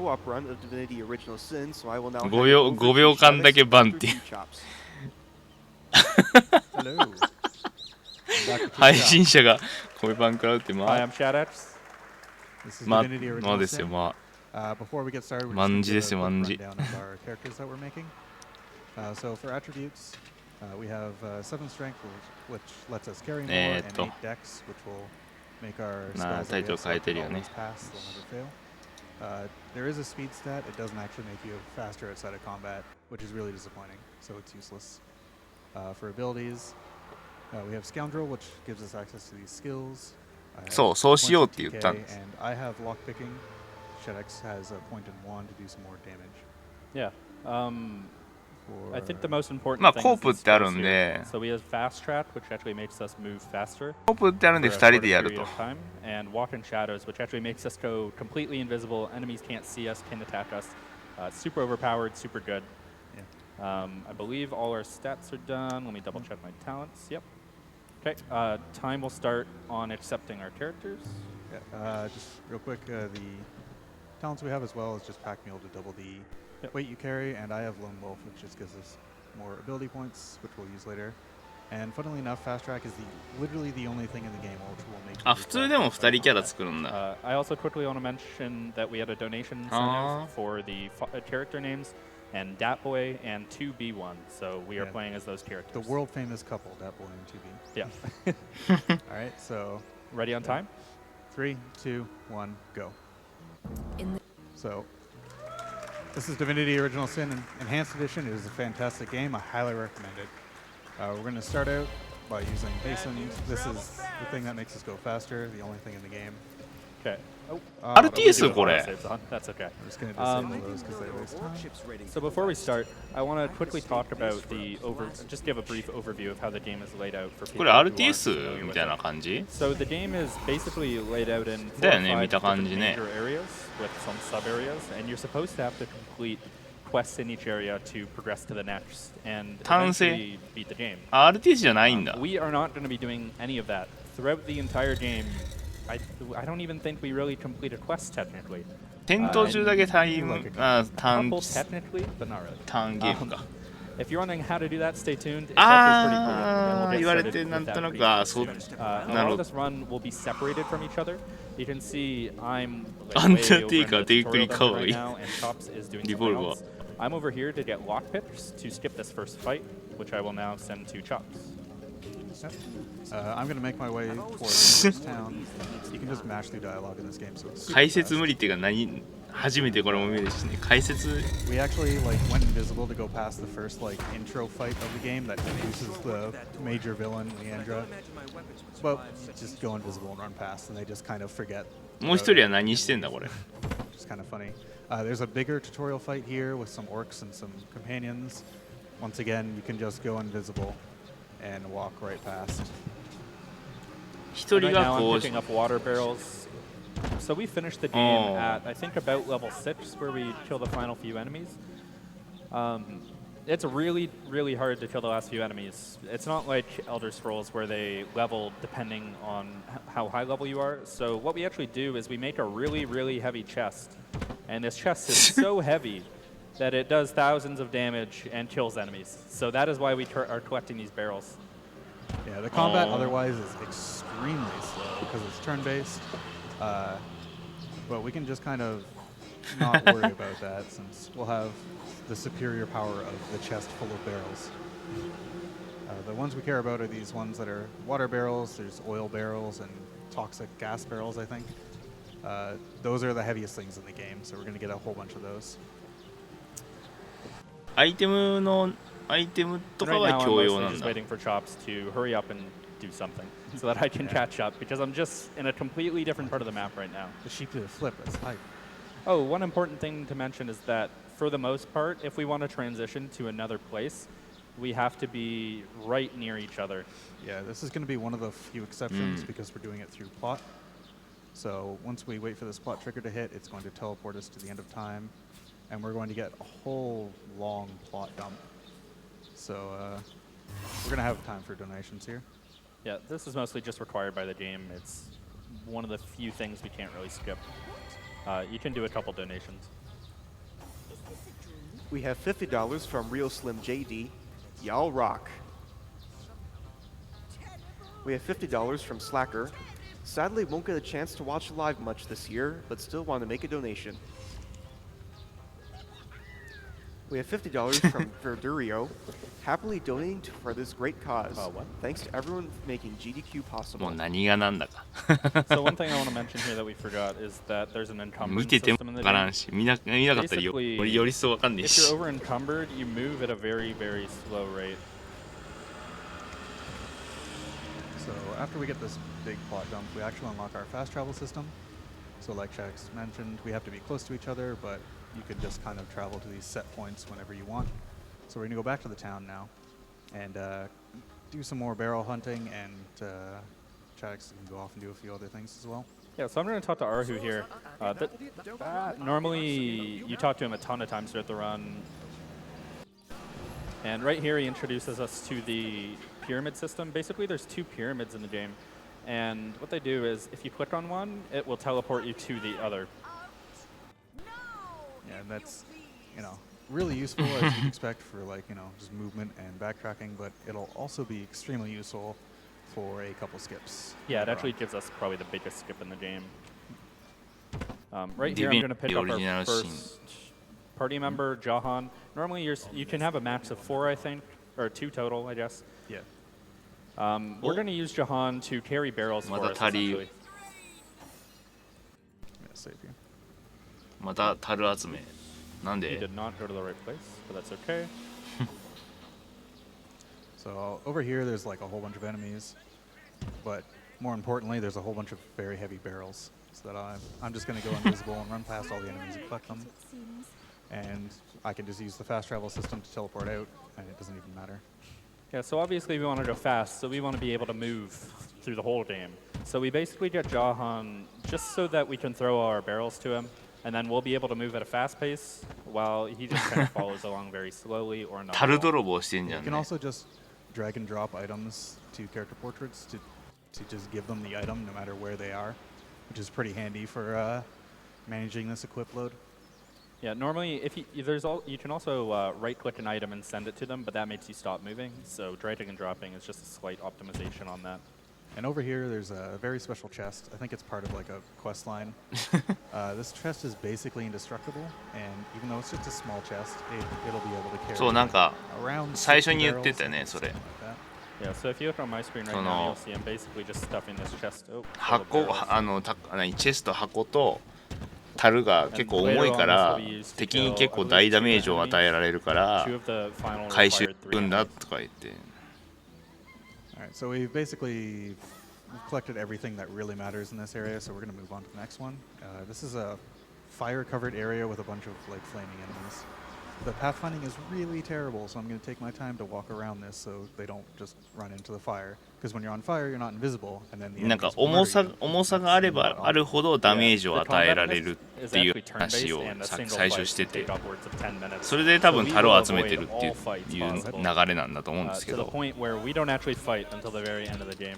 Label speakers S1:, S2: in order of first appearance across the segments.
S1: co-op run of Divinity Original Sin, so I will now
S2: 5秒間だけバンっていう。
S3: Hello.
S2: 配信者が声バン食らうってまあ。
S3: Hi, I'm Shaddex. This is
S2: まあ
S3: Divinity
S2: まあ
S3: Original
S2: ですよ
S3: Sin.
S2: まあ。
S3: Before we get started, we're
S2: 万
S3: just
S2: 事です
S3: going
S2: よ
S3: to
S2: 万
S3: do a
S2: 事。
S3: quick rundown of our characters that we're making. So for attributes, we have 7 strength, which lets us carry more, and 8 dex, which will make our spells that we have selected always pass, they'll never fail. There is a speed stat. It doesn't actually make you faster outside of combat, which is really disappointing, so it's useless. For abilities, we have Scoundrel, which gives us access to these skills.
S2: そうしようって言ったんです。
S3: And I have lockpicking. Shaddex has a point in wand to do some more damage.
S4: Yeah. I think the most important
S2: まあ
S4: thing
S2: コー
S4: is
S2: プ
S4: the
S2: ってある
S4: skills
S2: ん
S4: here.
S2: で。
S4: So we have fast track, which actually makes us move faster.
S2: コープってあるんで2人でやると。
S4: And walk in shadows, which actually makes us go completely invisible. Enemies can't see us, can't attack us. Super overpowered, super good.
S3: Yeah.
S4: I believe all our stats are done. Let me double check my talents. Yep. Okay. Time will start on accepting our characters.
S3: Yeah, just real quick, the talents we have as well is just pack mule to double the weight you carry, and I have lone wolf, which just gives us more ability points, which we'll use later. And funnily enough, fast track is literally the only thing in the game which will make.
S2: あ、普通でも2人キャラ作るんだ。
S4: I also quickly want to mention that we had a donation incentive for the character names, and Datboy and 2B1. So we are playing as those characters.
S3: The world famous couple, Datboy and 2B.
S4: Yeah.
S3: All right, so
S4: ready on time?
S3: 3, 2, 1, go. So this is Divinity Original Sin Enhanced Edition. It is a fantastic game. I highly recommend it. We're going to start out by using basins. This is the thing that makes us go faster, the only thing in the game.
S4: Okay. Oh.
S2: RTS これ。
S4: That's okay.
S3: I'm just going to disable those because they waste time.
S4: So before we start, I want to quickly talk about just give a brief overview of how the game is laid out for people.
S2: これ RTS みたいな感じ？
S4: So the game is basically laid out in
S2: だよね、
S4: 4 or 5
S2: 見た感じね。
S4: different major areas with some sub areas, and you're supposed to have to complete quests in each area to progress to the next and eventually beat the game.
S2: RTS じゃないんだ。
S4: We are not going to be doing any of that throughout the entire game. I don't even think we really completed quests technically.
S2: 戦闘中だけタイムターン
S4: technically, but not really.
S2: ターンゲームか。
S4: If you're wondering how to do that, stay tuned. It's actually pretty cool.
S2: ああ、言われてなんとなくそうなるほど。
S4: This run will be separated from each other. You can see I'm
S2: アンダーテイカーテイクにかわいい。
S4: and Chops is doing
S2: リボルバー。
S4: I'm over here to get lockpicks to skip this first fight, which I will now send to Chops.
S3: I'm going to make my way towards this town. You can just mash through dialogue in this game, so it's
S2: 解説無理っていうか何初めてこれも見るしね。解説
S3: We actually went invisible to go past the first intro fight of the game that introduces the major villain, Leandra. But just go invisible and run past, and they just kind of forget.
S2: もう一人は何してんだこれ。
S3: Just kind of funny. There's a bigger tutorial fight here with some orcs and some companions. Once again, you can just go invisible and walk right past.
S2: 一人がこう
S4: picking up water barrels. So we finished the game at I think about level 6, where we kill the final few enemies. It's really, really hard to kill the last few enemies. It's not like Elder Scrolls where they level depending on how high level you are. So what we actually do is we make a really, really heavy chest. And this chest is so heavy that it does thousands of damage and kills enemies. So that is why we are collecting these barrels.
S3: Yeah, the combat otherwise is extremely slow because it's turn-based. But we can just kind of not worry about that since we'll have the superior power of the chest full of barrels. The ones we care about are these ones that are water barrels, there's oil barrels, and toxic gas barrels, I think. Those are the heaviest things in the game, so we're going to get a whole bunch of those.
S2: アイテムとかは共用なん
S4: just
S2: だ。
S4: waiting for Chops to hurry up and do something so that I can catch up because I'm just in a completely different part of the map right now.
S3: The sheep to the flip, that's hype.
S4: Oh, one important thing to mention is that for the most part, if we want to transition to another place, we have to be right near each other.
S3: Yeah, this is going to be one of the few exceptions because we're doing it through plot. So once we wait for this plot trigger to hit, it's going to teleport us to the end of time, and we're going to get a whole long plot dump. So we're going to have time for donations here.
S4: Yeah, this is mostly just required by the game. It's one of the few things we can't really skip. You can do a couple donations.
S1: We have $50 from Real Slim JD. Y'all rock. We have $50 from Slacker. Sadly, won't get a chance to watch live much this year, but still want to make a donation. We have $50 from Verdurio. Happily donating for this great cause.
S4: What?
S1: Thanks to everyone for making GDQ
S5: も
S1: possible.
S5: う何がなんだか
S4: So one thing I want to mention here that we forgot is that there's an
S5: 見
S4: encumbrance
S5: てても
S4: system in
S5: 分
S4: the
S5: からん
S4: game.
S5: し見なかったらよ
S4: Basically,
S5: よりそう分かんねえ
S4: If
S5: し
S4: you're over encumbered, you move at a very, very slow rate.
S3: So after we get this big plot dump, we actually unlock our fast travel system. So like Shaddex mentioned, we have to be close to each other, but you can just kind of travel to these set points whenever you want. So we're going to go back to the town now and do some more barrel hunting, and Shaddex can go off and do a few other things as well.
S4: Yeah, so I'm going to talk to Arhu here. Normally, you talk to him a ton of times throughout the run. And right here, he introduces us to the pyramid system. Basically, there's 2 pyramids in the game. And what they do is, if you click on one, it will teleport you to the other.
S3: Yeah, and that's, you know, really useful as you'd expect for, like, you know, just movement and backtracking, but it'll also be extremely useful for a couple skips.
S4: Yeah, it actually gives us probably the biggest skip in the game. Right here, I'm going to pick up our
S5: original
S4: first party member, Jahan. Normally, you can have a max of 4, I think, or 2 total, I guess.
S3: Yeah.
S4: We're going to use Jahan to carry barrels for us, essentially.
S3: I'm gonna save you.
S5: また樽集めなん
S4: He
S5: で
S4: did not go to the right place, but that's okay.
S3: So over here, there's like a whole bunch of enemies, but more importantly, there's a whole bunch of very heavy barrels. So that I'm just going to go invisible and run past all the enemies and collect them. And I can just use the fast travel system to teleport out, and it doesn't even matter.
S4: Yeah, so obviously we want to go fast, so we want to be able to move through the whole game. So we basically get Jahan just so that we can throw our barrels to him, and then we'll be able to move at a fast pace while he just kind of follows along very slowly or not.
S5: 樽泥棒してんじゃ
S3: You
S5: ん
S3: can
S5: ね
S3: also just drag and drop items to character portraits to just give them the item no matter where they are, which is pretty handy for managing this equip load.
S4: Yeah, normally if you can also right-click an item and send it to them, but that makes you stop moving. So dragging and dropping is just a slight optimization on that.
S3: And over here, there's a very special chest. I think it's part of like a quest line. This chest is basically indestructible, and even though it's just a small chest, it'll be able to carry
S5: そうなんか
S3: around
S5: 最初
S3: 60
S5: に言ってた
S3: barrels,
S5: よねそれ
S3: something like that.
S4: Yeah, so if you look on my screen right
S5: So
S4: now,
S5: no.
S4: you'll see I'm basically just stuffing this chest. Oh, full of
S5: 箱
S4: barrels.
S5: チェスト箱と樽が結構重いから敵に結構大ダメージを与えられるから
S4: Two of the final
S5: 回収
S4: required
S5: するん
S4: 3
S5: だ
S4: enemies.
S5: とか言って
S3: All right, so we've basically collected everything that really matters in this area, so we're going to move on to the next one. This is a fire-covered area with a bunch of like flaming enemies. The pathfinding is really terrible, so I'm going to take my time to walk around this so they don't just run into the fire. Because when you're on fire, you're not invisible, and then the
S5: なんか
S3: enemies will murder you.
S5: 重さがあればあるほどダメージを与えられるっていう話を最初しててそれで多分樽を集めてるっていう流れなんだと思うんですけ
S4: to the
S5: ど
S4: point where we don't actually fight until the very end of the game.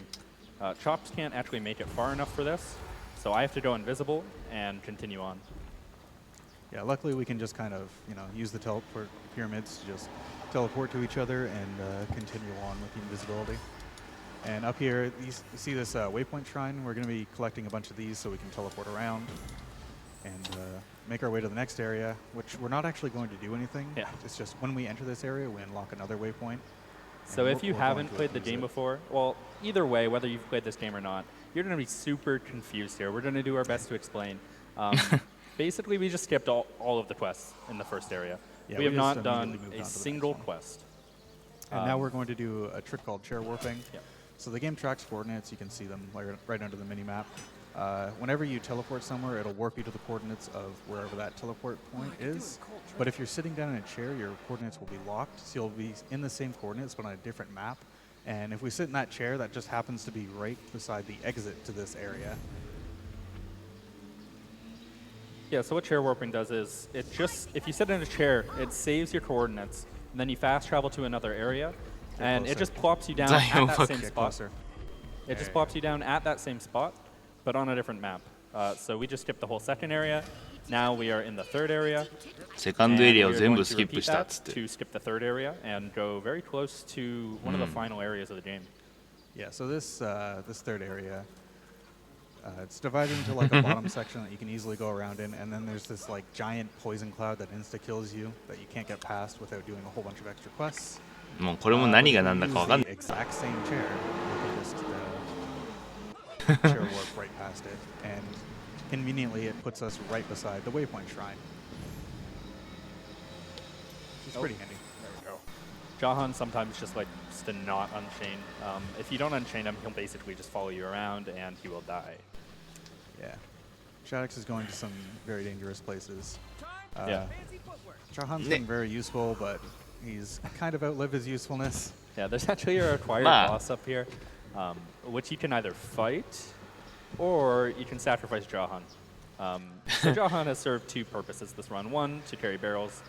S4: Chops can't actually make it far enough for this, so I have to go invisible and continue on.
S3: Yeah, luckily we can just kind of, you know, use the teleport pyramids to just teleport to each other and continue on with the invisibility. And up here, you see this waypoint shrine. We're going to be collecting a bunch of these so we can teleport around and make our way to the next area, which we're not actually going to do anything.
S4: Yeah.
S3: It's just when we enter this area, we unlock another waypoint.
S4: So
S3: and
S4: if you
S3: we're going
S4: haven't
S3: to
S4: played the
S3: use
S4: game
S3: it.
S4: before, well, either way, whether you've played this game or not, you're going to be super confused here. We're going to do our best to explain. Basically, we just skipped all of the quests in the first area.
S3: Yeah,
S4: we have
S3: just
S4: not done
S3: immediately moved
S4: a
S3: on to the next
S4: single
S3: one.
S4: quest.
S3: And now we're going to do a trick called chair warping.
S4: Yeah.
S3: So the game tracks coordinates. You can see them right under the mini-map. Whenever you teleport somewhere, it'll warp you to the coordinates of wherever that teleport point is. But if you're sitting down in a chair, your coordinates will be locked. So you'll be in the same coordinates, but on a different map. And if we sit in that chair, that just happens to be right beside the exit to this area.
S4: Yeah, so what chair warping does is, it just, if you sit in a chair, it saves your coordinates, and then you fast travel to another area, and it just plops you down at that same
S3: Get
S4: spot.
S3: closer.
S4: It just plops you down at that same spot, but on a different map. So we just skipped the whole second area, Now we are in the third area.
S5: セカンドエリアを
S4: and we are
S5: 全
S4: going
S5: 部
S4: to
S5: スキップ
S4: repeat
S5: したっ
S4: that
S5: つって
S4: to skip the third area and go very close to one of the final areas of the game.
S3: Yeah, so this third area, it's divided into like a bottom section that you can easily go around in, and then there's this like giant poison cloud that insta-kills you that you can't get past without doing a whole bunch of extra quests.
S5: もうこれも何が何だか分かんない
S3: Use the exact same chair. You can just chair warp right past it, and conveniently it puts us right beside the waypoint shrine. Which is pretty handy.
S4: There we go. Jahan sometimes just likes to not unchain. If you don't unchain him, he'll basically just follow you around and he will die.
S3: Yeah. Shaddex is going to some very dangerous places.
S4: Yeah.
S3: Jahan's been very useful, but he's kind of outlived his usefulness.
S4: Yeah, there's actually a required boss up here, which you can either fight or you can sacrifice Jahan. So Jahan has served two purposes this run. One, to carry barrels,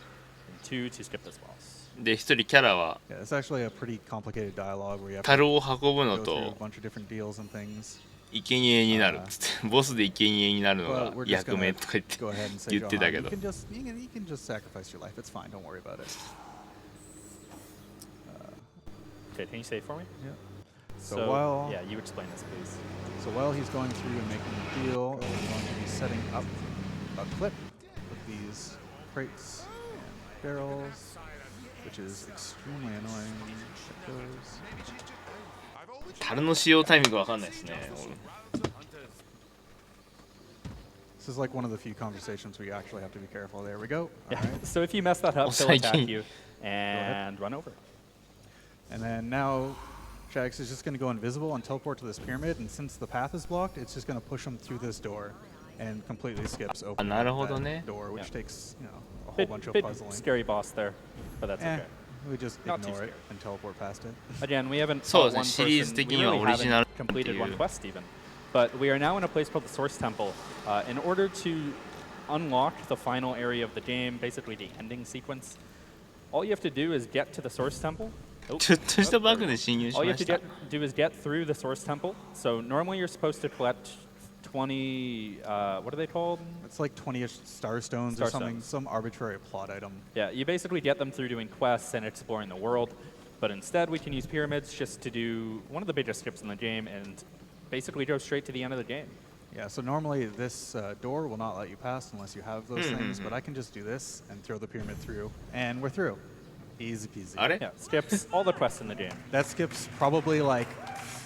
S4: and two, to skip this boss.
S5: で一人キャラは
S3: Yeah, it's actually a pretty complicated dialogue where you have
S5: 樽
S3: to
S5: を運ぶの
S3: go through a
S5: と
S3: bunch of different deals and things.
S5: 生贄になるっつってボスで生贄になるの
S3: But
S5: が
S3: we're just
S5: 役目
S3: gonna
S5: とか言って
S3: go ahead and say,
S5: 言ってた
S3: Jahan,
S5: け
S3: you
S5: ど
S3: can just sacrifice your life. It's fine. Don't worry about it.
S4: Okay, can you say it for me?
S3: Yeah.
S4: So,
S3: So while
S4: yeah, you explain this, please.
S3: So while he's going through and making the deal, we're going to be setting up a clip with these crates and barrels, which is extremely annoying. It goes.
S5: 樽の使用タイミングわかんないですね
S3: This is like one of the few conversations where you actually have to be careful. There we go.
S4: Yeah.
S3: All right.
S4: So if you mess that up, he'll attack you and run over.
S3: And then now Shaddex is just going to go invisible and teleport to this pyramid, and since the path is blocked, it's just going to push him through this door and completely skips opening
S5: なるほどね
S3: that door, which
S4: Yeah.
S3: takes, a whole bunch of
S4: Bit
S3: puzzling.
S4: scary boss there, but that's okay.
S3: We just
S4: Not too
S3: ignore it
S4: scary.
S3: and teleport past it.
S4: Again, we haven't
S5: So,
S4: fought one
S5: シリーズ
S4: person.
S5: 的
S4: We
S5: には
S4: really
S5: オリジナル
S4: haven't completed
S5: っていう
S4: one quest even. But we are now in a place called the Source Temple. In order to unlock the final area of the game, basically the ending sequence, all you have to do is get to the Source Temple. Oh,
S5: ちょっとしたバグで侵入し
S4: all you
S5: ま
S4: have
S5: し
S4: to
S5: た
S4: do is get through the Source Temple. So normally you're supposed to collect 20, what are they called?
S3: It's like 20-ish star stones
S4: Star
S3: or something,
S4: stones.
S3: some arbitrary plot item.
S4: Yeah, you basically get them through doing quests and exploring the world. But instead, we can use pyramids just to do one of the biggest skips in the game and basically go straight to the end of the game.
S3: Yeah, so normally this door will not let you pass unless you have those things, but I can just do this and throw the pyramid through, and we're through. Easy peasy.
S5: あれ
S4: Yeah, skips all the quests in the game.
S3: That skips probably like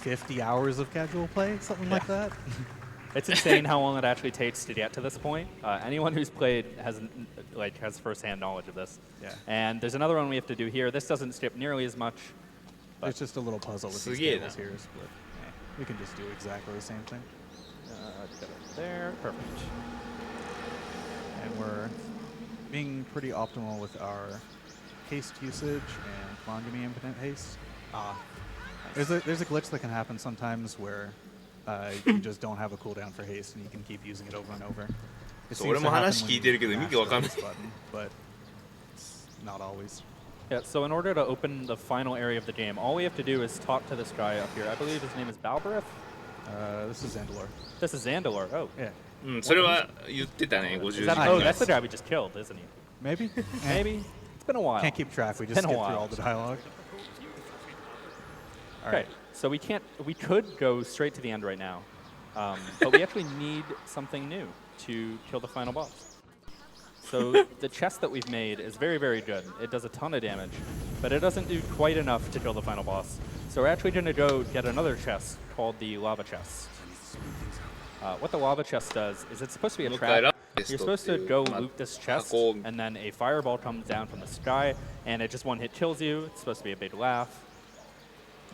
S3: 50 hours of casual play, something like that.
S4: It's insane how long it actually takes to get to this point. Anyone who's played has firsthand knowledge of this.
S3: Yeah.
S4: And there's another one we have to do here. This doesn't skip nearly as much.
S3: It's just a little puzzle with these
S5: すげえな。
S3: tables here, but we can just do exactly the same thing.
S4: Got it there, perfect.
S3: And we're being pretty optimal with our haste usage, and come on, give me infinite haste. There's a glitch that can happen sometimes where you just don't have a cooldown for haste, and you can keep using it over and over. It
S5: そう
S3: seems
S5: 俺
S3: to
S5: も
S3: happen
S5: 話
S3: when
S5: 聞いてるけ
S3: you
S5: ど見
S3: mash
S5: てわかんない
S3: this button, but it's not always.
S4: Yeah, so in order to open the final area of the game, all we have to do is talk to this guy up here. I believe his name is Balbareth.
S3: This is Zandalor.
S4: This is Zandalor. Oh.
S3: Yeah.
S5: うんそれは言ってたね
S4: Is
S5: 50
S4: that,
S5: 時
S4: oh,
S5: 間
S4: that's the guy we just killed, isn't he?
S3: Maybe?
S4: Maybe. It's been a while.
S3: Can't keep track. We
S4: It's
S3: just
S4: been a
S3: skip through
S4: while.
S3: all the dialogue. All
S4: Okay,
S3: right.
S4: so we could go straight to the end right now, but we actually need something new to kill the final boss. So the chest that we've made is very, very good. It does a ton of damage, but it doesn't do quite enough to kill the final boss. So we're actually going to go get another chest called the lava chest. What the lava chest does is it's supposed to be a trap. You're supposed to go loot this chest, and then a fireball comes down from the sky, and it just one-hit kills you. It's supposed to be a big laugh.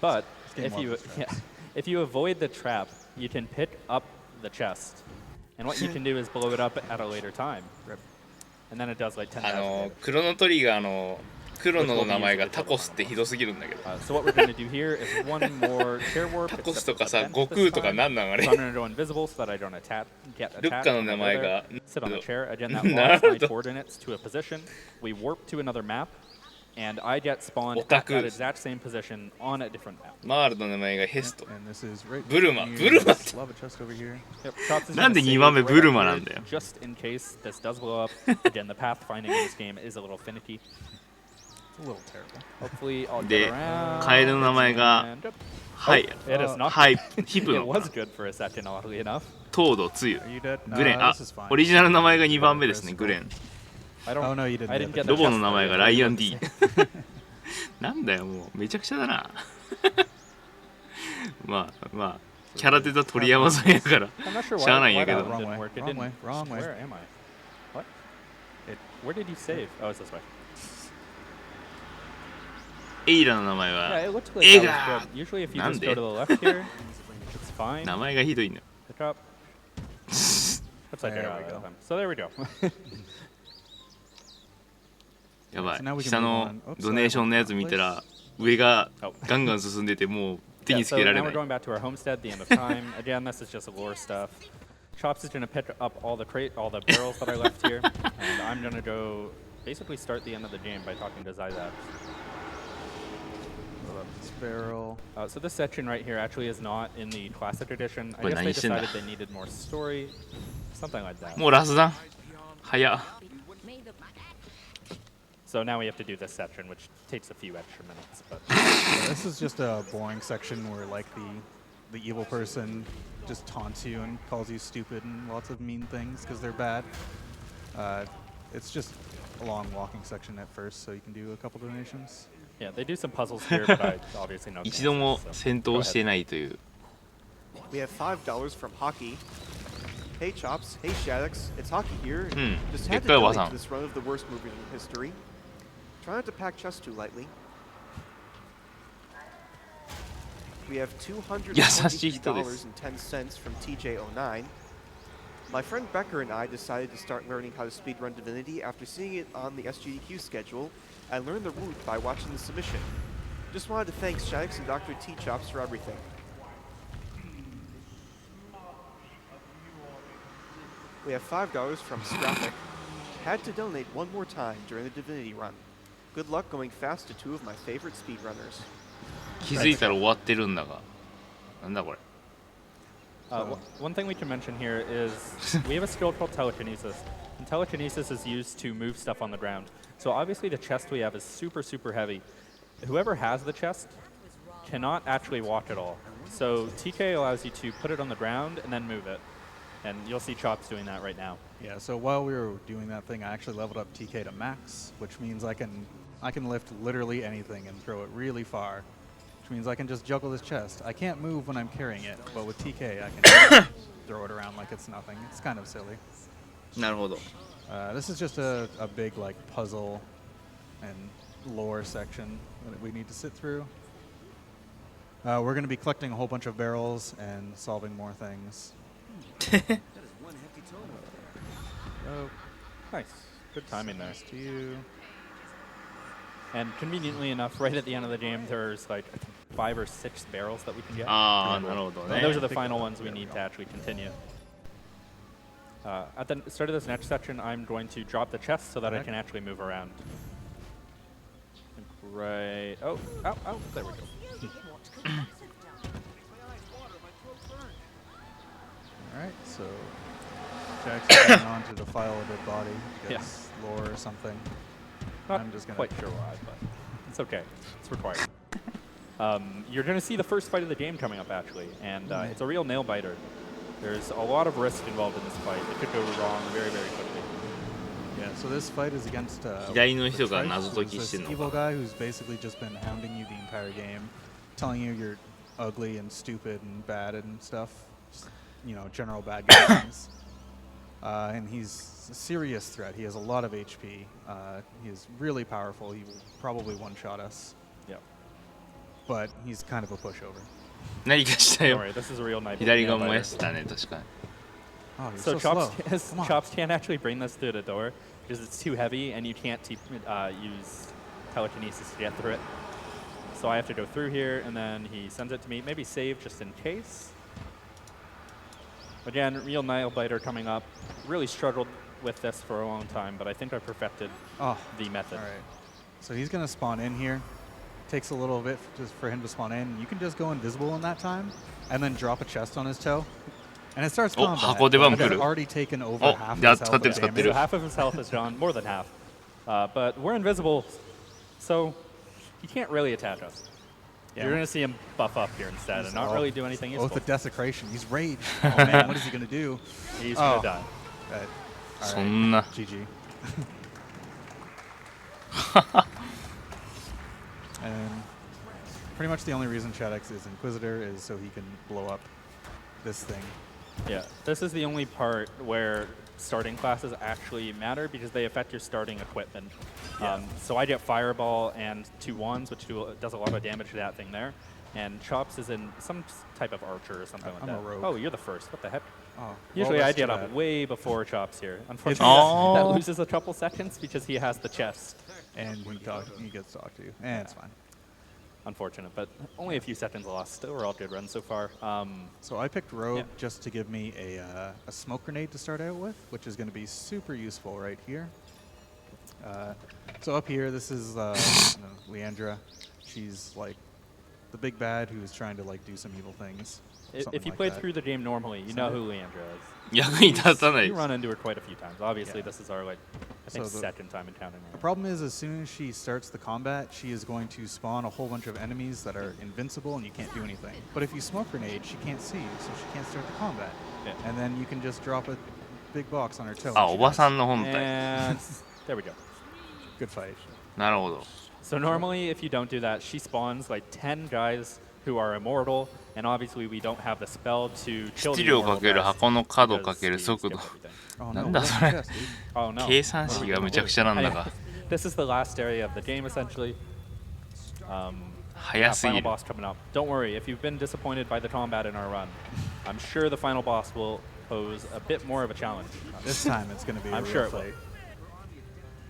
S4: But if you avoid the trap, you can pick up the chest. And what you can do is blow it up at a later time. And then it does like 10,000 damage.
S5: クロノトリガーの黒の名前がタコスってひどすぎるんだけど
S4: So what we're going to do here is one more chair warp.
S5: タコス
S4: except
S5: とか
S4: it's
S5: さ
S4: a vent
S5: 悟
S4: this
S5: 空とか
S4: time.
S5: なんなんあれ
S4: So I'm going to go invisible so that I don't get
S5: ルッ
S4: attacked.
S5: カの名前
S4: There.
S5: が
S4: Sit on the chair. Again, that
S5: な
S4: locks
S5: る
S4: my
S5: ほど
S4: coordinates to a position. We warp to another map. And I get spawned at
S5: Otaku.
S4: that exact same position on a different map.
S5: マールの名前がヘスト。
S3: And this is right
S5: ブルマ
S3: here.
S5: ブルマって
S3: Lava chest over here.
S4: Yep, Chops is
S5: なんで
S4: gonna
S5: 2
S4: save
S5: 番目
S4: right
S5: ブル
S4: up
S5: マ
S4: here
S5: なんだよ。
S4: just in case this does blow up. Again, the pathfinding in this game is a little finicky.
S3: It's a little terrible.
S4: Hopefully, I'll
S5: で
S4: get around.
S5: カエルの名前が
S4: and-
S5: はい
S4: It is not.
S5: はいヒプ
S4: It
S5: の
S4: was good for a second, oddly enough.
S5: 東堂つゆ
S3: Are you dead?
S5: グレン
S3: No,
S5: あ
S3: this is fine.
S5: オリジナルの名前が2番目ですねグレン
S4: I don't.
S3: Oh, no, you didn't
S4: I
S3: get
S4: didn't
S3: the
S4: get the
S5: ロボ
S4: chest
S5: の名前が
S4: though.
S5: ライアン D なんだよもうめちゃくちゃだなまあまあキャラデザ鳥山さんやから
S4: I'm not sure
S5: しゃあ
S4: why,
S5: ないん
S4: why
S5: やけ
S4: that
S5: ど
S4: one didn't work. It
S3: Wrong
S4: didn't.
S3: way, wrong way.
S4: Where am I? What? Where did you save? Oh, it's this way.
S5: エイラの名前
S4: Yeah,
S5: は
S4: it looked like
S5: Ega!
S4: that was good. Usually, if you just
S5: Nande?
S4: go to the left here, it's fine.
S5: 名前がひどいんだよ
S4: Good job. Upside
S3: There
S4: down.
S3: we go.
S4: So there we go.
S5: やばい
S3: So now we can
S5: 下
S3: move
S5: の
S3: on. Oops,
S5: ドネーションのやつ見たら上が
S4: Oh.
S5: ガンガン進んでてもう手
S4: Yeah,
S5: につ
S4: so
S5: けら
S4: now
S5: れ
S4: we're
S5: ない
S4: going back to our homestead, the end of time. Again, this is just lore stuff. Chops is going to pick up all the barrels that I left here, and I'm going to go basically start the end of the game by talking to Zyzab.
S3: Fill up this barrel.
S4: So this section right here actually is not in the classic edition. I
S5: But
S4: guess they
S5: 何してんだ?
S4: decided they needed more story, something like that.
S5: もうラスダン早っ
S4: So now we have to do this section, which takes a few extra minutes. But
S3: This is just a boring section where like the evil person just taunts you and calls you stupid and lots of mean things because they're bad. It's just a long walking section at first, so you can do a couple donations.
S4: yeah, they do some puzzles here, but I obviously know.
S5: 一度も
S4: so
S5: 戦
S4: go
S5: 闘して
S4: ahead.
S5: ないという
S1: We have $5 from Hockey. Hey Chops, hey Shaddex, it's Hockey here. Just had to
S5: Dekkai
S1: donate
S5: wasan.
S1: to this run of the worst movie in history. Try not to pack chests too lightly. We have $223.10 from TJ09. My friend Becker and I decided to start learning how to speedrun Divinity after seeing it on the SGDQ schedule and learned the route by watching the submission. Just wanted to thank Shaddex and DrTChops for everything. We have $5 from Scrappic. Had to donate one more time during the Divinity run. Good luck going fast to two of my favorite speedrunners.
S5: 気づいたら終わってるんだがなんだこれ
S4: One thing we can mention here is we have a skill called telekinesis. And telekinesis is used to move stuff on the ground. So obviously the chest we have is super, super heavy. Whoever has the chest cannot actually walk at all. So TK allows you to put it on the ground and then move it. And you'll see Chops doing that right now.
S3: Yeah, so while we were doing that thing, I actually leveled up TK to max, which means I can lift literally anything and throw it really far, which means I can just juggle this chest. I can't move when I'm carrying it, but with TK I can just throw it around like it's nothing. It's kind of silly.
S5: なるほど
S3: This is just a big like puzzle and lore section that we need to sit through. We're going to be collecting a whole bunch of barrels and solving more things. Oh,
S4: Nice. Good timing there.
S3: nice to you.
S4: And conveniently enough, right at the end of the game, there's like 5 or 6 barrels that we can get.
S5: ああなるほど
S4: And
S5: ね
S4: those are the final ones we need to actually continue. At the start of this next section, I'm going to drop the chest so that I
S3: Okay.
S4: can actually move around. Right. Oh, ow, ow. There we go.
S3: Alright, so Jack's going on to defile a dead body.
S4: Yeah.
S3: Gets lore or something.
S4: Not
S3: I'm just gonna-
S4: quite sure why, but it's okay. It's required. You're going to see the first fight of the game coming up, actually, and it's a real nail-biter. There's a lot of risk involved in this fight. It could go wrong very, very quickly.
S3: Yeah, so this fight is against
S5: 左の人が
S3: Restream,
S5: 謎
S3: who's
S5: 解き
S3: this
S5: してんの
S3: evil
S5: か
S3: guy who's basically just been hounding you the entire game, telling you you're ugly and stupid and bad and stuff. Just, you know, general bad guy things. And he's a serious threat. He has a lot of HP. He is really powerful. He will probably one-shot us.
S4: Yeah.
S3: But he's kind of a pushover.
S5: 何かした
S4: Don't
S5: よ
S4: worry, this is a real nail-biter.
S5: 左が燃やしたね確かに
S3: Oh, you're
S4: So
S3: so,
S4: Chops,
S3: slow. Come on.
S4: Chops can't actually bring this through the door because it's too heavy and you can't use telekinesis to get through it. So I have to go through here and then he sends it to me. Maybe save just in case. Again, real nail-biter coming up. Really struggled with this for a long time, but I think I perfected
S3: Oh,
S4: the method.
S3: all right. So he's going to spawn in here. Takes a little bit just for him to spawn in. You can just go invisible in that time and then drop a chest on his toe. And it starts combat.
S5: 箱出番来る。
S3: He's already taken over half of
S5: や
S3: his
S5: 使
S3: health
S5: ってる
S3: of
S5: 使って
S3: damage.
S5: る
S4: So half of his health is gone, more than half. But we're invisible, so he can't really attach us.
S3: Yeah.
S4: You're going to see him buff up here instead and not really do anything useful.
S3: Oath of Desecration. He's rage. Oh man, what is he going to do?
S4: He's going to die.
S3: All
S5: そんな
S3: GG. And pretty much the only reason Shaddex is Inquisitor is so he can blow up this thing.
S4: Yeah, this is the only part where starting classes actually matter because they affect your starting equipment. So I get Fireball and 2 wands, which does a lot of damage to that thing there. And Chops is in some type of archer or something like
S3: I'm
S4: that.
S3: a rogue.
S4: Oh, you're the first. What the heck?
S3: Oh,
S4: Usually
S3: well,
S4: I
S3: that's
S4: get
S3: too
S4: up
S3: bad.
S4: way before Chops here. Unfortunately,
S5: Oh.
S4: that loses a couple seconds because he has the chest.
S3: And he gets talked to. And it's fine.
S4: Unfortunate, but only a few seconds lost. Overall, good run so far.
S3: So I picked Rogue
S4: Yeah.
S3: just to give me a smoke grenade to start out with, which is going to be super useful right here. So up here, this is Leandra. She's like the big bad who's trying to like do some evil things.
S4: If
S3: something
S4: you
S3: like
S4: played
S3: that.
S4: through the game normally, you know who Leandra is.
S5: 役に立たない
S4: You run into her quite a few times. Obviously,
S3: Yeah.
S4: this is our I think
S3: So the-
S4: second time encountering
S3: The
S4: her.
S3: problem is, as soon as she starts the combat, she is going to spawn a whole bunch of enemies that are invincible and you can't do anything. But if you smoke grenade, she can't see you, so she can't start the combat.
S4: Yeah.
S3: And then you can just drop a big box on her toe.
S5: あ
S3: and
S5: お
S3: she
S5: ば
S3: dies.
S5: さんの本体
S4: And there we go.
S3: Good fight.
S5: なるほど
S4: So normally, if you don't do that, she spawns like 10 guys who are immortal, and obviously we don't have the spell to kill
S5: 質
S4: the
S5: 量
S4: immortal
S5: かける
S4: guys
S5: 箱の角
S4: because
S5: かける
S4: he
S5: 速度
S4: skipped everything.
S3: Oh,
S5: な
S3: no,
S5: んだ
S3: that's
S5: それ
S3: the chest, dude.
S4: Oh no.
S5: 計算式がむちゃくちゃなんだが
S4: This is the last area of the game, essentially.
S5: 早す
S4: Final
S5: ぎる
S4: boss coming up. Don't worry, if you've been disappointed by the combat in our run, I'm sure the final boss will pose a bit more of a challenge.
S3: This time it's going to be a
S4: I'm
S3: real
S4: sure it will.
S3: fight.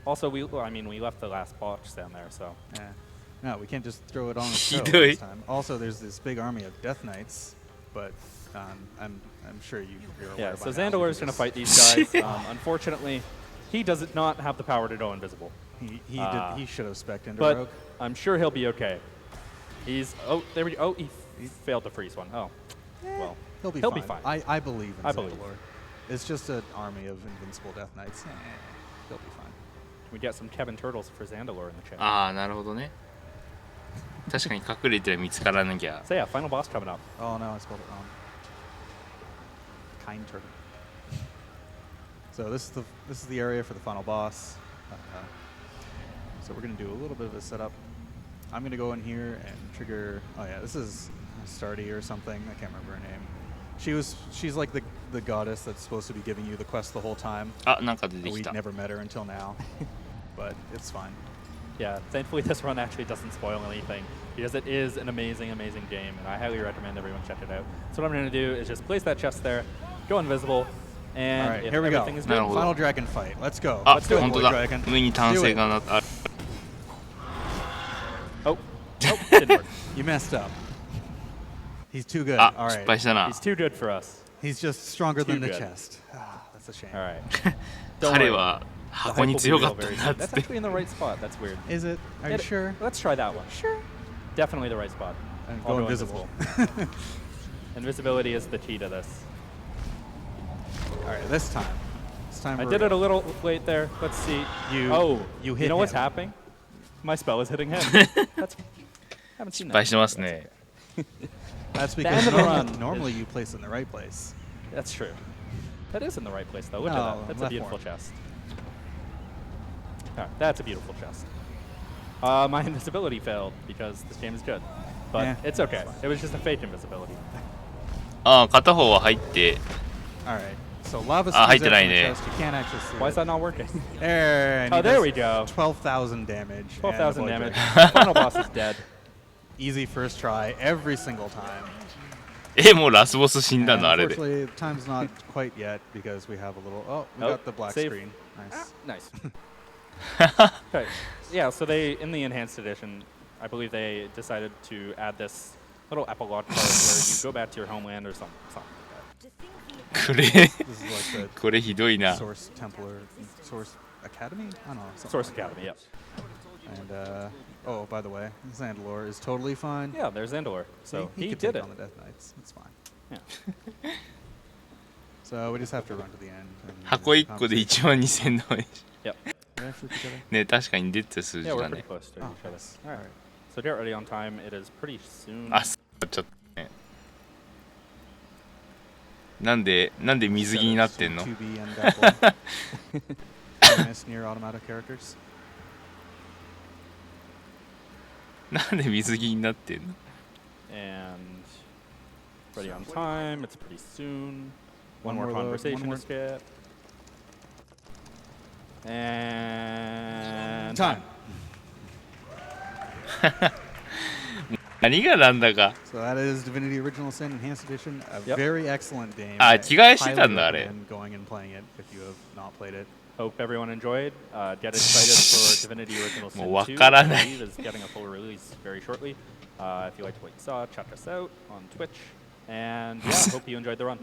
S4: Also, we left the last box down there, so.
S3: Yeah. No, we can't just throw it on the toe
S5: Hidoi.
S3: this time. Also, there's this big army of Death Knights, but I'm sure you're aware
S4: Yeah,
S3: by
S4: so
S3: now
S4: Zandalar is
S3: because
S4: going to fight these guys. Unfortunately, he does not have the power to go invisible.
S3: He should have spec'd into
S4: But
S3: Rogue.
S4: I'm sure he'll be okay. There we go. Oh, he failed to freeze one. Oh, well,
S3: He'll be
S4: fine.
S3: I believe in
S4: I believe.
S3: Zandalar. It's just an army of invincible Death Knights. He'll be fine.
S4: We get some Kevin Turtles for Zandalar in the chat.
S5: ああなるほどね確かに隠れてる見つからなきゃ
S4: So yeah, final boss coming up.
S3: Oh no, I spelled it wrong. Kind turtle. So this is the area for the final boss. So we're gonna do a little bit of a setup. I'm gonna go in here and trigger. Oh yeah, this is Stardy or something. I can't remember her name. She's like the goddess that's supposed to be giving you the quest the whole time.
S5: あなんか出てき
S3: We've
S5: た
S3: never met her until now, but it's fine.
S4: Yeah, thankfully this run actually doesn't spoil anything because it is an amazing, amazing game, and I highly recommend everyone check it out. So what I'm going to do is just place that chest there, go invisible, and
S3: All right,
S4: if
S3: here we go.
S4: everything is good,
S5: No.
S3: Final dragon fight. Let's go.
S5: あ
S3: Let's do it,
S5: 本当
S3: boy
S5: だ
S3: dragon.
S5: 上に単性がなあ
S4: oh, didn't work.
S3: You messed up. He's too good.
S5: あ
S3: All
S5: 失
S3: right.
S5: 敗したな
S4: He's too good for us.
S3: He's just stronger
S4: Too
S3: than the
S4: good.
S3: chest. Ah, that's a shame.
S4: All right. Don't
S5: 彼
S4: worry.
S5: は
S4: The
S5: 箱
S4: hype
S5: に
S4: will be
S5: 強か
S4: real
S5: った
S4: very
S5: な
S4: soon.
S5: っつ
S4: That's
S5: って
S4: actually in the right spot. That's weird.
S3: Is it? Are you sure?
S4: Let's try that one. Sure. Definitely the right spot.
S3: And
S4: I'll
S3: go
S4: go
S3: invisible.
S4: Invisibility is the key to this.
S3: All right, this time.
S4: I did it a little late there. Let's see.
S3: You
S4: You
S3: hit
S4: know what's
S3: him.
S4: happening? My spell is hitting him. That's haven't seen
S5: 失
S4: that.
S5: 敗してますね
S3: That's
S4: end
S3: because
S4: of the run
S3: normally
S4: is-
S3: you place it in the right place.
S4: That's true. That is in the right place though. Look
S3: No,
S4: at that. That's a
S3: left
S4: beautiful
S3: more.
S4: chest. All right, that's a beautiful chest. My invisibility failed because this game is good, but
S3: Yeah,
S4: it's okay. It was just a fake invisibility.
S5: ああ片方は入って
S3: All right. So lava
S5: Ah,
S3: spews
S5: hide
S3: out
S5: it,
S3: from the
S5: hide it.
S3: chest. You can't actually see
S4: Why
S3: it.
S4: is that not working?
S3: There. and
S4: Oh,
S3: he
S4: there
S3: does
S4: we go.
S3: 12,000 damage. and
S4: 12,000
S3: avoid
S4: damage.
S3: dragon.
S4: Final boss is dead.
S3: Easy first try every single time.
S5: もうラスボス死んだ
S3: And
S5: のあれで
S3: unfortunately, time's not quite yet because we have a little. Oh, we
S4: Oh,
S3: got the black
S4: save.
S3: screen. Nice.
S4: Nice. Okay. Yeah, so they, in the enhanced edition, I believe they decided to add this little epilogue part where you go back to your homeland or something like that.
S5: これ
S3: This is like
S5: これひどい
S3: the
S5: な
S3: Source Templar, Source Academy. I don't know. something
S4: Source
S3: like that.
S4: Academy, yep.
S3: And oh, by the way, Zandalore is totally fine.
S4: Yeah, there's Zandalore. So
S3: he
S4: he
S3: could
S4: did
S3: take
S4: it.
S3: on the Death Knights. It's fine.
S4: Yeah.
S3: So we just have to run to the end. And
S5: 箱1個で12000ドル
S3: Did I actually put together?
S5: ね、確かに出てた数字
S4: Yeah, we're
S5: だ
S4: pretty
S5: ね。
S4: close to
S3: Oh,
S4: each other.
S3: nice.
S4: All right. So get ready on time. It is pretty soon.
S5: あ、そうちょっとね。なんで水着になってんの
S3: 2B and that one. Famous near automatic characters.
S5: なんで水着になってんの
S4: And ready on time. It's pretty soon. One more
S3: more load,
S4: conversation
S3: one more-
S4: to skip. And
S3: Time.
S5: 何がなんだか。
S3: So that is Divinity Original Sin Enhanced Edition, a
S4: Yep.
S3: very excellent game.
S5: あ、
S3: I
S5: 着替えしてたん
S3: highly
S5: だあれ。
S3: recommend going and playing it if you have not played it.
S4: hope everyone enjoyed. Get excited for Divinity Original Sin
S5: もう
S4: 2.
S5: わから
S4: I
S5: ない。
S4: believe is getting a full release very shortly. If you liked what you saw, check us out on Twitch. And yeah, hope you enjoyed the run.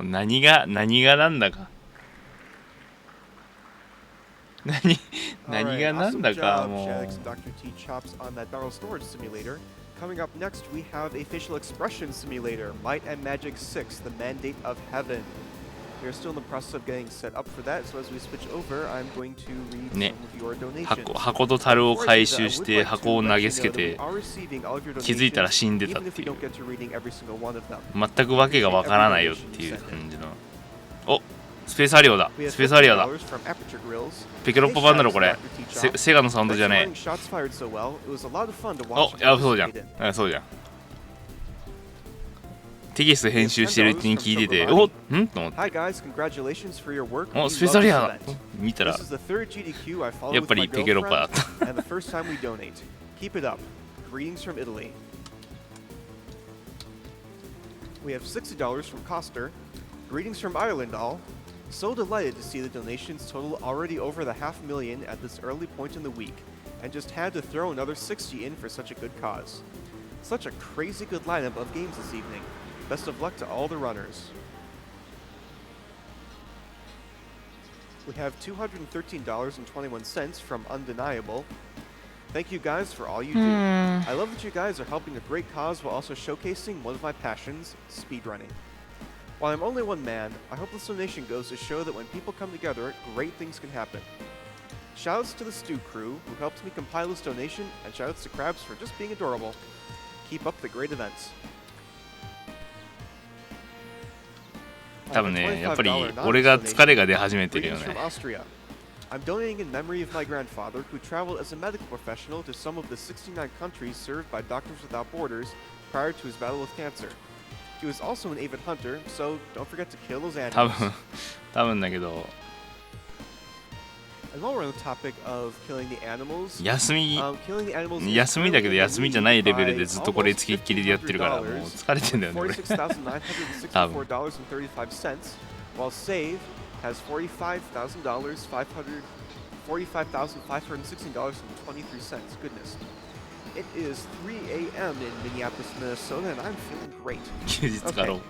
S5: 何がなんだか。何がなんだか
S1: Awesome
S5: も
S1: job,
S5: う。
S1: Shaddex and DrTChops on that barrel storage simulator. Coming up next, we have a facial expression simulator, Might and Magic 6, the Mandate of Heaven. We are still in the process of getting set up for that, so as we switch over, I'm going to read
S5: ね
S1: some of your donations.
S5: 箱と樽を
S1: Before I
S5: 回
S1: do that,
S5: 収
S1: I
S5: し
S1: would
S5: て
S1: like to
S5: 箱を投
S1: let
S5: げ
S1: you
S5: つ
S1: know
S5: け
S1: that
S5: て
S1: we are receiving all of your
S5: 気づいたら
S1: donations,
S5: 死んでたっ
S1: even if
S5: て
S1: we
S5: いう
S1: don't get to reading every single one of them.
S5: 全くわけがわからないよっていう感じの。お、スペースアリオだ。
S1: We have
S5: スペースアリオだ。
S1: $50 from Aperture Grills.
S5: ペケロッポ版だろこれ。
S1: Hey,
S5: セガのサウンドじゃ
S1: Thanks
S5: ね
S1: for letting shots fired so well. It was a lot of fun to
S5: え。お、
S1: watch.
S5: いやそうじゃん
S1: Aiden.
S5: うん。そうじゃん。テキスト編集してるうちに聞いてて、おんと思って。
S1: Hi guys, congratulations for your work.
S5: お、
S1: We
S5: スペース
S1: love
S5: アリ
S1: this
S5: アだ
S1: event.。
S5: 見たら
S1: This is the third GDQ I followed
S5: やっ
S1: with
S5: ぱ
S1: my
S5: りペケロッパだっ
S1: girlfriend,
S5: た。
S1: and the first time we donate. Keep it up. Greetings from Italy. We have $60 from Coster. Greetings from Ireland, all. So delighted to see the donations total already over the $500,000 at this early point in the week, and just had to throw another 60 in for such a good cause. Such a crazy good lineup of games this evening. Best of luck to all the runners. We have $213.21 from Undeniable. Thank you guys for all you do. I love that you guys are helping a great cause while also showcasing one of my passions, speedrunning. While I'm only one man, I hope this donation goes to show that when people come together, great things can happen. Shoutouts to the Stew crew who helped me compile this donation, and shoutouts to Krabs for just being adorable. Keep up the great events.
S5: 多分ね、やっぱり俺が疲れが出始めてるよ
S1: Greetings
S5: ね
S1: from。Austria. I'm donating in memory of my grandfather who traveled as a medical professional to some of the 69 countries served by Doctors Without Borders prior to his battle with cancer. He was also an avid hunter, so don't forget to kill those
S5: 多
S1: animals.
S5: 分だけど、
S1: And while we're on the topic of killing the animals,
S5: 休み
S1: killing the animals is
S5: 休みだけど
S1: currently
S5: 休みじゃないレベルで
S1: by
S5: ずっとこれ
S1: almost
S5: 付きっきりでやってるからもう疲れてんだよね俺。
S1: $46,964.35, while Save has $45,516.23. Goodness. It is 3 a.m. in Minneapolis, Minnesota, and I'm feeling great.
S5: 休日かろう。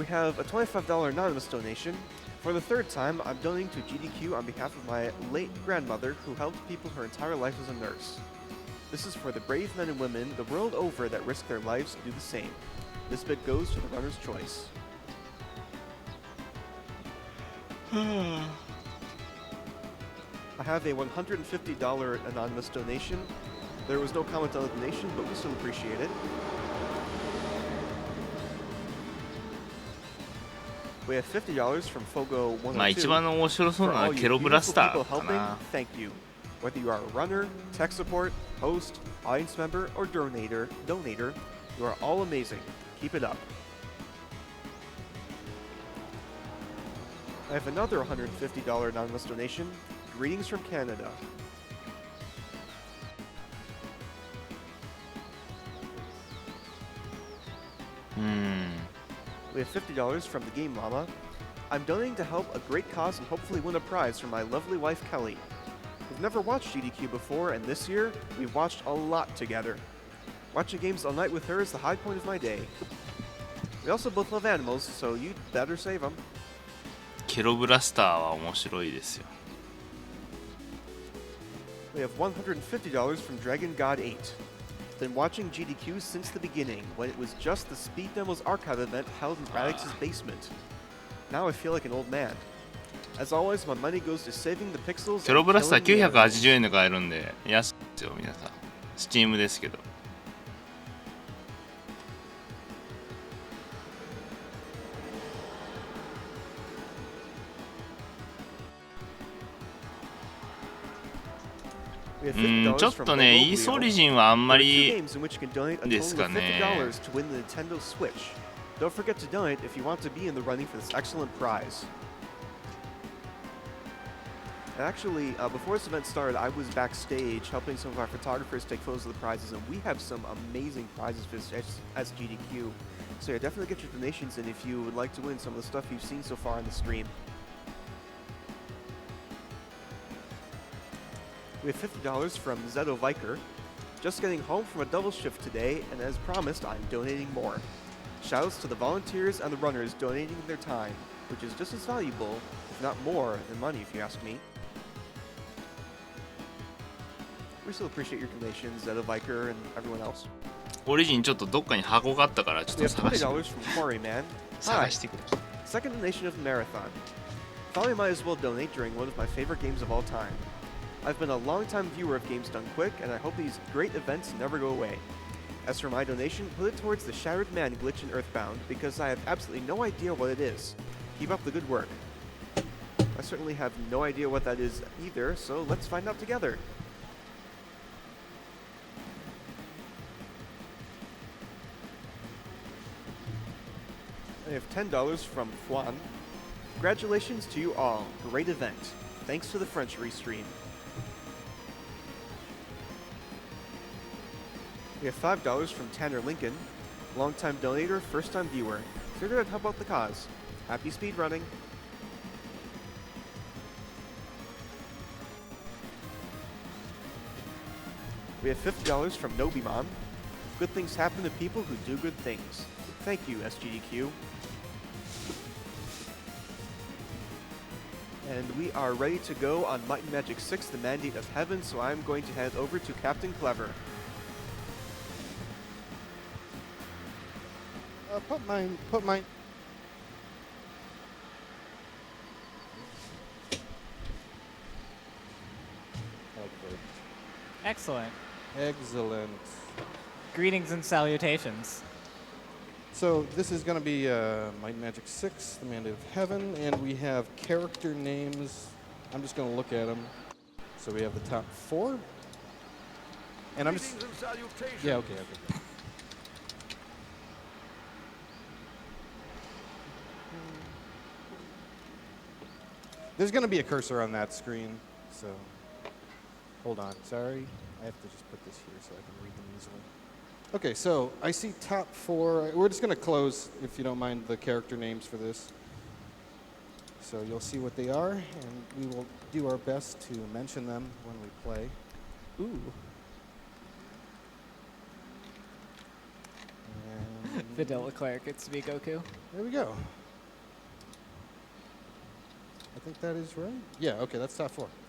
S1: We have a $25 anonymous donation. For the third time, I'm donating to GDQ on behalf of my late grandmother who helped people her entire life as a nurse. This is for the brave men and women the world over that risk their lives to do the same. This bit goes to the runner's choice. I have a $150 anonymous donation. There was no comment on the donation, but we still appreciate it. We have $50 from Fogo102.
S5: まあ一番面白そう
S1: For
S5: なの
S1: all
S5: は
S1: you
S5: ケロブラ
S1: beautiful
S5: スタ
S1: people
S5: ーか
S1: helping,
S5: な。
S1: thank you. Whether you are a runner, tech support, host, audience member, or donator, you are all amazing. Keep it up. I have another $150 anonymous donation. Greetings from Canada. We have $50 from the Game Llama. I'm donating to help a great cause and hopefully win a prize for my lovely wife Kelly. We've never watched GDQ before, and this year, we've watched a lot together. Watching games all night with her is the high point of my day. We also both love animals, so you'd better save them.
S5: ケロブラスターは面白いですよ。
S1: We have $150 from Dragon God 8. Been watching GDQ since the beginning, when it was just the Speed Demos archive event held in Radix's basement. Now I feel like an old man. As always, my money goes to saving the pixels
S5: テロ
S1: and
S5: ブラスター
S1: killing the errors.
S5: 980円で買えるんで安いですよ皆さん。スチームですけど。
S1: We have $50
S5: ちょっ
S1: from
S5: とね、
S1: Logo
S5: イースオ
S1: Wheel.
S5: リジンはあんま
S1: There are two
S5: り
S1: games in which you can donate a
S5: です
S1: total
S5: か
S1: of
S5: ね。
S1: $50 to win the Nintendo Switch. Don't forget to donate if you want to be in the running for this excellent prize. And actually, before this event started, I was backstage helping some of our photographers take photos of the prizes, and we have some amazing prizes for this SGDQ. So yeah, definitely get your donations in if you would like to win some of the stuff you've seen so far on the stream. We have $50 from Zeto Viker. Just getting home from a double shift today, and as promised, I'm donating more. Shoutouts to the volunteers and the runners donating their time, which is just as valuable, if not more, than money if you ask me. We still appreciate your donations, Zeto Viker and everyone else.
S5: オリジンちょっとどっかに箱があったからちょっ
S1: We
S5: と
S1: have
S5: 探してくれ。
S1: $20 from Quarryman.
S5: 探
S1: Hi,
S5: してくれ。
S1: second donation of the marathon. Thought I might as well donate during one of my favorite games of all time. I've been a long-time viewer of games done quick, and I hope these great events never go away. As for my donation, put it towards the Shattered Man glitch in Earthbound, because I have absolutely no idea what it is. Keep up the good work. I certainly have no idea what that is either, so let's find out together. I have $10 from Flan. Congratulations to you all. Great event. Thanks to the French Restream. We have $5 from Tanner Lincoln. Longtime donator, first-time viewer. Figured I'd help out the cause. Happy speedrunning. We have $50 from Nobimon. Good things happen to people who do good things. Thank you, SGDQ. And we are ready to go on Might and Magic 6, the Mandate of Heaven, so I'm going to hand over to Captain Clever.
S6: Put mine.
S7: Excellent.
S6: Excellent.
S7: Greetings and salutations.
S6: So this is going to be Might and Magic 6, the Mandate of Heaven, and we have character names. I'm just going to look at them. So we have the top 4. And I'm just... Yeah, okay. There's going to be a cursor on that screen, so hold on. Sorry, I have to just put this here so I can read them easily. Okay, so I see top 4. We're just going to close, if you don't mind, the character names for this. So you'll see what they are, and we will do our best to mention them when we play.
S7: Ooh.
S6: And
S7: Videl Leclerc gets to be Goku.
S6: there we go. I think that is right. Yeah, okay, that's top 4.